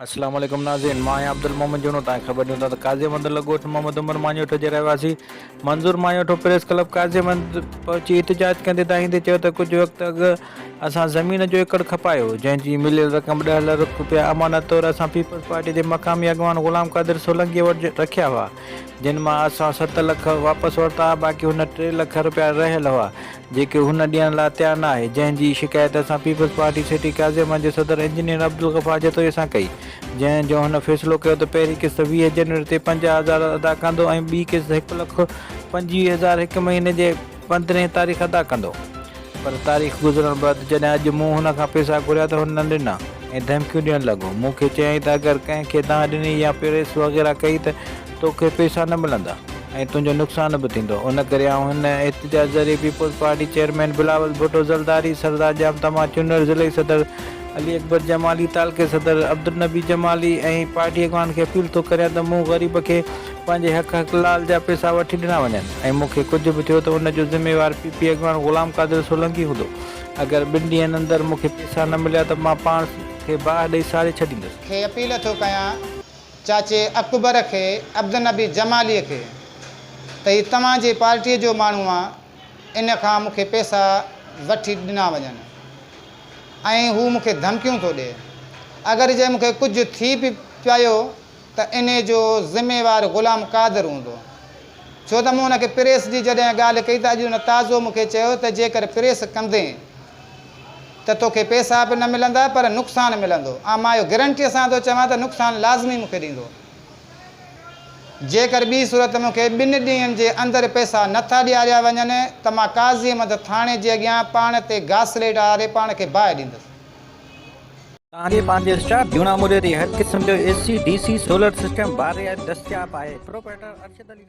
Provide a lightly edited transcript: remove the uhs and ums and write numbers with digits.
अस्सलाम वालेकुम नाज़रीन, मां अब्दुल मोहम्मद जुनो तव्हांखे ख़बर ॾियूं था त काज़ीमंद ॻोठ मोहम्मद उमर मांजोठ जे रहवासी मंज़ूर मांजोठ प्रेस क्लब काज़ीमंद पहुची एहतिजाज कंदे दाहींदे चयो त कुझु वक़्तु अॻु असां ज़मीन जो एकड़ खपायो, जंहिंजी मिलियल रक़म 10 लाख रुपया अमानत तौरु असां पीपल्स पार्टी जे मक़ामी अॻवान ग़ुलाम क़ादिर सोलंकीअ वटि रखिया हुआ, जिन मां असां 7 लाख वापसि वरिता, बाक़ी हुन 3 लाख रुपया रहियल हुआ जेके हुन ॾियण लाइ तयारु न आहे, जंहिंजी शिकायत असां पीपल्स पार्टी सिटी काज़ीमंद जे सदर इंजीनियर अब्दुल गफ़ार जतोई सां कई, जंहिंजो हुन फ़ैसिलो कयो त पहिरीं क़िस्त 20 जनवरी ते 50,000 अदा कंदो ऐं ॿी क़िस्त 1,25,000 हिकु महीने जे 15 तारीख़ अदा कंदो। पर तारीख़ गुज़रण बैदि जॾहिं अॼु मूं हुन खां पैसा घुरिया त हुन न ॾिना ऐं धमकियूं ॾियणु लॻो। मूंखे चयईं त अगरि कंहिंखे दांह ॾिनी या प्रेस वग़ैरह कई त तोखे पैसा न मिलंदा ऐं तुंहिंजो नुक़सानु बि थींदो। उन करे हिन एहतिजाज ज़रिए Peoples Party chairman Bilawal Bhutto Zardari, Sardar Jam तमा चुनर, ज़िले सदर अली अकबर जमाली, तालके सदर अब्दुल नबी जमाली ऐं पार्टी अॻवान खे अपील थो करियां त मूं ग़रीब खे पंहिंजे हक़ लाल जा पैसा वठी ॾिना वञनि ऐं मूंखे कुझु बि थियो त हुन जो ज़िम्मेवार पीपी अॻवान ग़ुलाम क़ादिर सोलंकी हूंदो। अगरि 2 ॾींहंनि अंदरि मूंखे पैसा न मिलिया त मां पाण खे बाहि ॾेई साड़े छॾींदुसि। अपील थो कयां चाचे अकबर खे, अब्दुल नबी जमालीअ खे त हीउ तव्हांजे पार्टीअ जो माण्हू आहे, इन खां मूंखे पैसा वठी ॾिना वञनि ऐं हू मूंखे धमकियूं थो ॾिए। अगरि जे मूंखे कुझु थी बि पियो त इन जो ज़िम्मेवार ग़ुलाम क़ादिर हूंदो, छो त मूं हुनखे प्रेस जी जॾहिं ॻाल्हि कई त अॼु हुन ताज़ो मूंखे चयो त जेकर प्रेस कंदे त तोखे पैसा बि न मिलंदा पर नुक़सानु मिलंदो। ऐं मां इहो गारंटीअ सां थो चवां त नुक़सानु लाज़मी मूंखे ॾींदो। जेकर ॿी सूरत मूंखे 2 ॾींहंनि जे अंदरि पैसा नथा ॾियारिया वञनि त मां काज़ीमंद थाणे जे अॻियां पाण ते घासलेट आरे पाण खे बाहि ॾींदुसि। तव्हांजे पंहिंजे स्टाफ जूना मुरेदी हर क़िस्म जो AC, DC, सोलर सिस्टम बारे दस्तियाब आहे। प्रोपराइटर अर्शद अली।